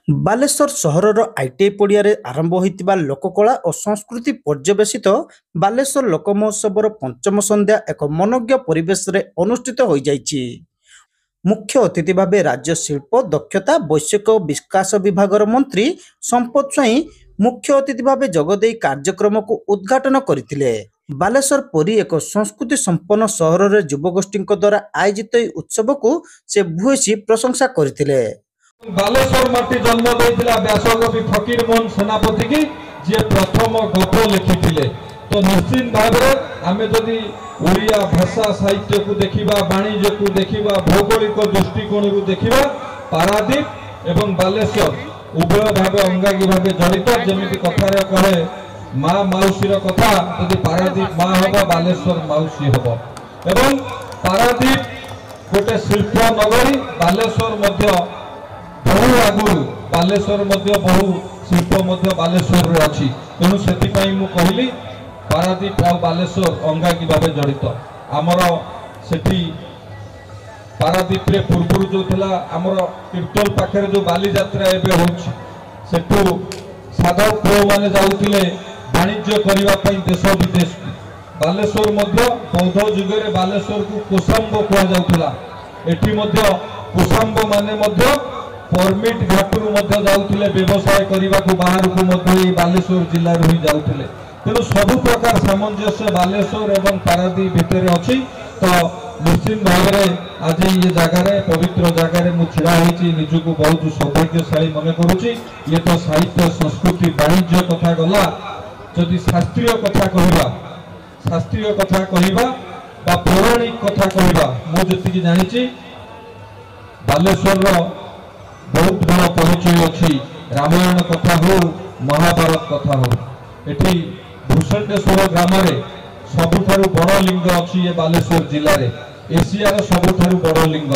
ବାଲେଶ୍ୱର ସହରର ଆଇଟିଆଇ ପଡ଼ିଆରେ ଆରମ୍ଭ ହୋଇଥିବା ଲୋକକଳା ଓ ସଂସ୍କୃତି ପର୍ଯ୍ୟବେସିତ ବାଲେଶ୍ୱର ଲୋକମହୋତ୍ସବର ପଞ୍ଚମ ସନ୍ଧ୍ୟା ଏକ ମନୋଜ୍ଞ ପରିବେଶରେ ଅନୁଷ୍ଠିତ ହୋଇଯାଇଛି। ମୁଖ୍ୟ ଅତିଥି ଭାବେ ରାଜ୍ୟ ଶିଳ୍ପ ଦକ୍ଷତା ବୈଷୟିକ ବିକାଶ ବିଭାଗର ମନ୍ତ୍ରୀ ସମ୍ପଦ ସ୍ୱାଇଁ ମୁଖ୍ୟ ଅତିଥି ଭାବେ ଯୋଗଦେଇ କାର୍ଯ୍ୟକ୍ରମକୁ ଉଦ୍ଘାଟନ କରିଥିଲେ। ବାଲେଶ୍ୱର ପରି ଏକ ସଂସ୍କୃତି ସମ୍ପନ୍ନ ସହରରେ ଯୁବଗୋଷ୍ଠୀଙ୍କ ଦ୍ୱାରା ଆୟୋଜିତ ଏହି ଉତ୍ସବକୁ ସେ ଭୂୟସୀ ପ୍ରଶଂସା କରିଥିଲେ। बालेश्वर माटी जन्म देइतिला व्यासकवि फकीर मोहन सेनापति की जे प्रथम गप लिखिथिले। तो निश्चित भाव में आमे जदि ओडिया भाषा साहित्य को देखिबा वाणिज्य को देखिबा भौगोलिक दृष्टिकोण को देखिबा पारादीप एवं बालेश्वर उभय भाव अंगांगी भाव जड़ित। जमिति कथारे कहे माँ माउसीर कथा जदि पारादीप माँ हबा बालेश्वर माउसी हबा एवं पारादीप गोटे शिल्प नगरी बालेश्वर मध्य बहु आगु बालेश्वर मध्य बहु शिल्प मध्य बालेश्वर रे अछि। तेणु सेतिपई मु कहली पारादीप आ बालेश्वर अंगांगी भाव जड़ित। आमर सेठी पारादीप रे पूर्व जो थिला आमर तीर्थल पाखरे जो बाली यात्रा एबे होछि सेठू साधव पुओ माने जाउतिले वाणिज्य करिवा पई देश विदेश। बालेश्वर मध्य बौद्ध जुगे रे बालेश्वर को कोसाम्ब कुआ जाउतिला। एठी मध्य कोसाम्ब माने मध्य परमिट घाटू जाऊे व्यवसाय करने को बाहर को बालेश्वर जिले ही जाऊे। तेणु सबु प्रकार सामंजस्य बालेश्वर एवं पारादीप भितर अच्छी। तो निश्चित भाव में आज ये जगार पवित्र जगार मुझे छिड़ा होती निजक बहुत सौभाग्यशाली मन करुँची। ये तो साहित्य संस्कृति वाणिज्य कथा गला। जदि शास्त्रीय कथा कहवा पौराणिक कथा कहवा मुझे जानी बालेश्वर बहुत बड़ा परिचय अच्छी। रामायण कथा हो महाभारत कथा हो एठी भूषण्डेश्वर ग्राम में सबुठारु बड़ लिंग अच्छी ये बालेश्वर जिले में एशियार सबुठारु बड़ लिंग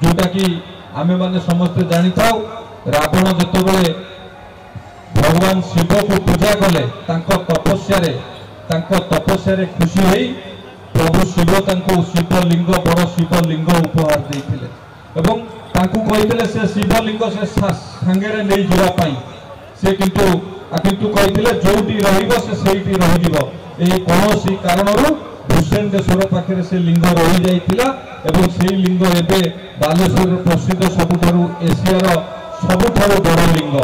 जोटा कि आमे माने समस्ते जानी था। रावण जेतेबेले भगवान शिव को पूजा कले तपस्या रे खुशी होई प्रभु शिव तांको शिवलिंग बड़ शिवलिंग उपहार देइथिले एवं तांकु कहिथिले से शिवलिंग से संगे नहीं जावाई से किंतु कहिथिले जोटी रहिबो से सेठी रहिबो। ए कोनोसी कारणरू भूषण्डेश्वर पाखरे से लिंग रही जाइथिला एवं सेही लिंग एबे बालेश्वर प्रसिद्ध सबुठारु एशियार सबुठारु बड़ लिंग।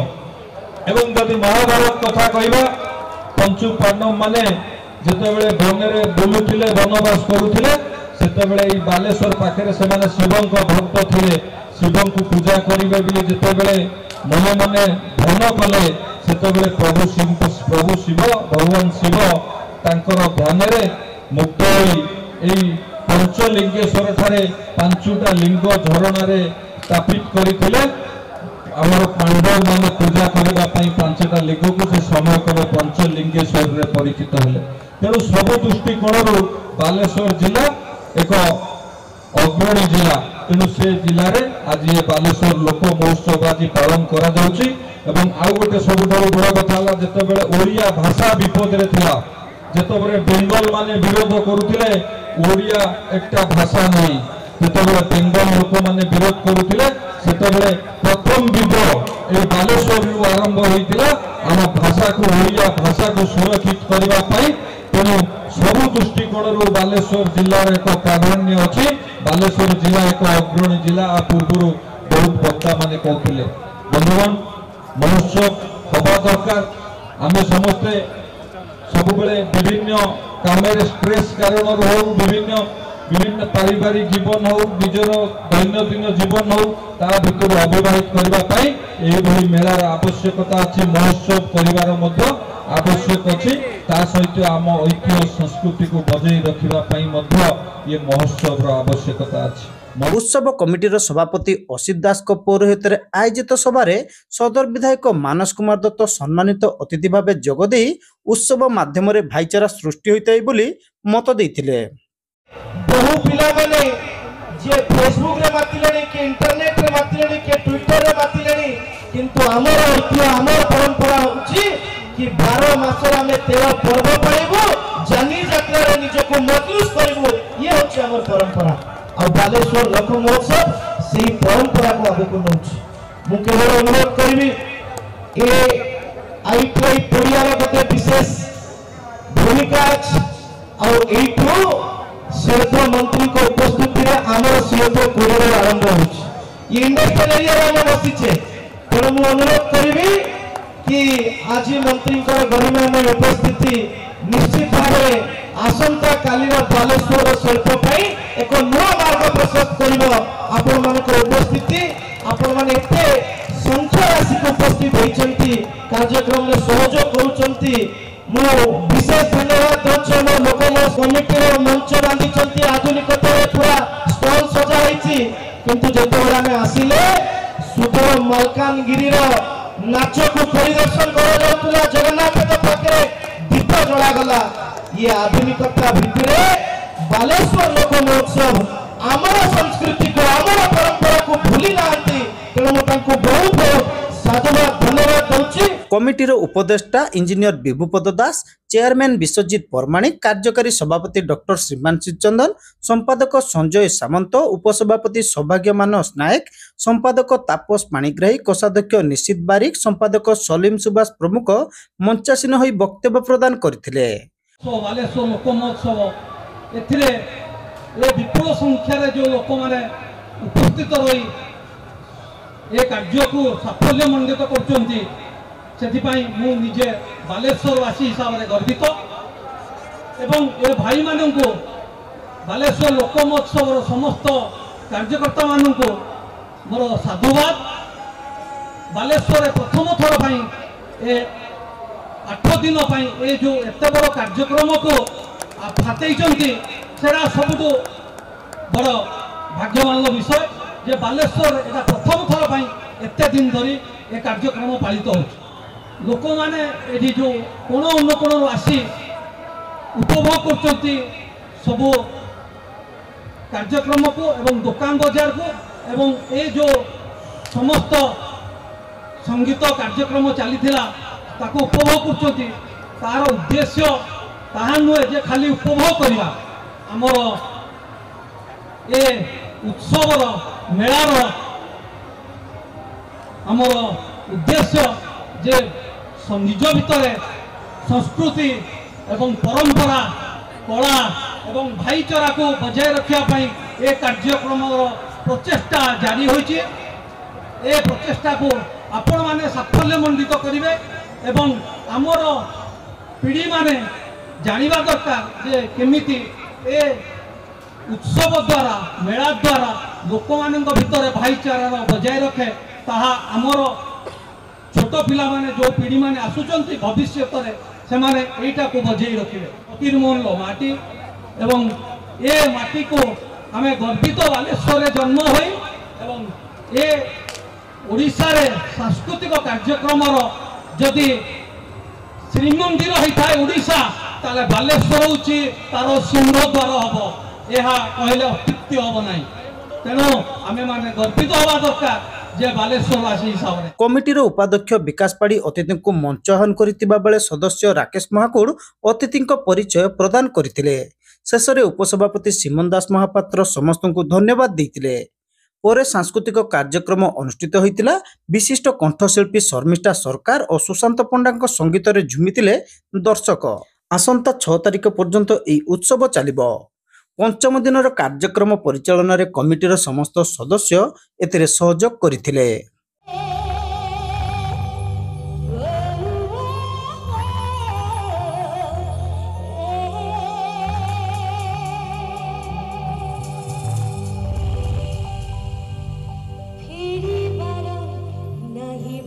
एवं जदि महाभारत कथा कहबा पंचु पांडव माने जेतेबेले वनरे बुलुथिले वनवास करुथिले सेतेबेले ई बालेश्वर पाखरे से माने शिवंक भक्त थिले। शिवं को पूजा करेंगे जितेबले मने मने ध्यान कले सेतेबेले प्रभु शिव भगवान शिव तांकर ध्यान रे मुक्त होई पंचलिंगेश्वर ठारे पांचुटा लिंग झरणा रे स्थापित करथिले। आमर पांडव माने पूजा करबा पई पांचटा लिंग को से समय करे पंचलिंगेश्वर रे परिचित हेले। तेणु सब दृष्टिकोण बालेश्वर जिला एक अग्रणी जिला। तेणु से जिले में आज ये बालेश्वर लोक महोत्सव आज पालन करा जाउची। एवं आउ गोटे सबुठारु बड़ कथा जितेबेले ओडिया भाषा विपद रे थिला जितेबेले बेंगल माने विरोध करुथिले ओडिया एकटा भाषा नहीं जितेबेले बेंगल लोक माने विरोध करुथिले सेतेबेले प्रथम विद्रोह ए बालेश्वर रु आरंभ होइतिला आम भाषा को ओडिया भाषा को सुरक्षित करबा पई। तेणु सबु दृष्टिकोण बालेश्वर जिलार एक प्राधान्य अच्छी। बालेश्वर जिला एक अग्रणी जिला पूर्व बहुत वक्ता माने कहते बंधुगण महोत्सव हवा दरकार। आम समस्ते सब विभिन्न काम स्ट्रेस कारण हो विभिन्न पारिवारिक जीवन हो निजर दैनंदिन जीवन हो ता भीतर अतिबाहित करने मेलार आवश्यकता अच्छी। महोत्सव परिवार मध्य आवश्यक अच्छी। ता सहित आम ऐतिह्य संस्कृति को बजाई रखा ये महोत्सव आवश्यकता अच्छी। उत्सव कमिटीर सभापति असित दास पौरोहित्य आयोजित सभार सदर विधायक मानस कुमार दत्त सम्मानित अतिथि भाव जोगदे उत्सव माध्यम भाईचारा सृष्टि होता है मत देते। बहु पिला माने जे फेसबुक रे मातिलेनी के इंटरनेट रे मातिलेनी के ट्विटर रे मातिलेनी किंतु हमर ऐतिह्य हमर परंपरा होची कि 12 मास में 13 पर्व पाइबो जानी यात्रा रे निजको मजलूस करबो ये होची हमर परंपरा। और बालेश्वर लोक महोत्सव से परंपरा को आगे को नौची। मु केवल अनुरोध करी ए आईटीआई पड़ियार गोटे विशेष भूमिका और एठू सीएफओ मंत्री को उपस्थिति रे आमर सीएफओ कॉरिडोर आरंभ होछि इंडस्ट्रियल एरिया रे बसिछे तेणु मु अनुरोध करी कि आज मंत्री गरिमामय उपस्थिति निश्चित भाव आसंता कालीन बालेश्वर शिल्प एक नुआ मार्ग प्रशस्त कर आपण मान उपस्थिति आपण मैंने एते संख्या राशि उपस्थित होती कार्यक्रम में सहयोग करुँच विशेष धन्यवाद दूसरे मोर लोकमत कमिटी मंच बांधी आधुनिकता पूरा स्टल सजाई किंतु जितेबाला आम आसिले सुदूर मलकानगिरी नाच को परिदर्शन करा जगन्नाथ पाखे दीप जलागला ये आधुनिकता भितर बालेश्वर लोक महोत्सव आमर संस्कृति को आमर परंपरा को भूली ना तेणु बहुत बहुत साधुवाद धन्यवाद दूसरी। कमिटीर उपदेष्टा इंजीनियर विभुपद दास, चेयरमैन विश्वजित परमाणिक, कार्यकारी सभापति डॉक्टर श्रीमांशी चंदन, संपादक संजय सामंत, उपसभापति सौभाग्य मानस नायक, संपादक तापस पाणिग्राही, कोषाध्यक्ष निशित बारिक, संपादक सलीम सुभाष प्रमुख मंचासीन होई वक्तव्य प्रदान करथिले। बालेश्वर लोक महोत्सव एथिरे ए विपुल संख्यार जो लोक माने उपस्थित रही ए कार्य को साफल्य मंडित करचंती सेथिपाई मु निजे बालेश्वरवासी हिसाब से गर्वित एवं ए भाई मानन को बालेश्वर लोक महोत्सव समस्त कार्यकर्ता मानन को मोर साधुवाद। बालेश्वर प्रथम थर पाई ए 8 दिन पाई ए जो एते बड़ कार्यक्रम को फातेइचंती सेरा सबुठु बड़ भाग्यवान विषय जे बालेश्वर एटा प्रथम थर पाई एते दिन धरी ए कार्यक्रम पालित होछि। लोक माने एठी जो कोण अनुकोण आसी उपभोग करचंती सबु कार्यक्रम को एवं दुकान बाजार को एवं ए जो समस्त संगीत कार्यक्रम चलीथिला ताको उपभोग करचंती तार उद्देश्य ताहा नुहे जे खाली उपभोग करवा आमर ए उत्सवर मेलार आमर उद्देश्य जे निज भितर संस्कृति एवं परंपरा कला एवं भाईचारा को बजाय रखा ए कार्यक्रम प्रचेष्टा जारी होइछि। ए प्रचेष्टा को आपण माने साफल्य मंडित करिवे एवं आमर पीढ़ी माने जानिबा दरकार जे केमिति ए उत्सव द्वारा मेला द्वारा लोक मानक भितर भाईचारा बजाय रखे ताहा आमर छोट पिला माने जो पीढ़ी माने आसुचंती भविष्य से माने एटा को बजाय रखिबे। फकीरमोहन माटी एवं ए माटी को आमे गर्वित बालेश्वर जन्म होई एवं ए ओडिशा रे सांस्कृतिक कार्यक्रम जदि श्रीमंदिर होता है ओडिशा ताले बालेश्वर होची तार सिंहद्वार हबो एहा कहले अत्युक्ति हबो नाही। तेणु आमे माने गर्वित होवा दरकार जे बालेश्वरवासी हिसाब रे। कमिटीर उपाध्यक्ष विकास पाड़ी अतिथि को मंचाहन करथिबा बेले सदस्य राकेश महाकुड़ अतिथि परिचय प्रदान करथिले। शेष में उपसभापति सीमन दास महापात्र समस्त को धन्यवाद देथिले। पर सांस्कृतिक कार्यक्रम अनुष्ठित होइतिला। विशिष्ट कंठशिल्पी शर्मिष्ठा सरकार और सुशांत पंडा संगीत रे झुमितिले दर्शक। आसंता 6 तारिख पर्यंत एही उत्सव चलिबो। पंचम दिन कार्यक्रम परिचालन रे कमिटीर समस्त सदस्य एथिरे सहयोग करथिले। फिरी बार नहीं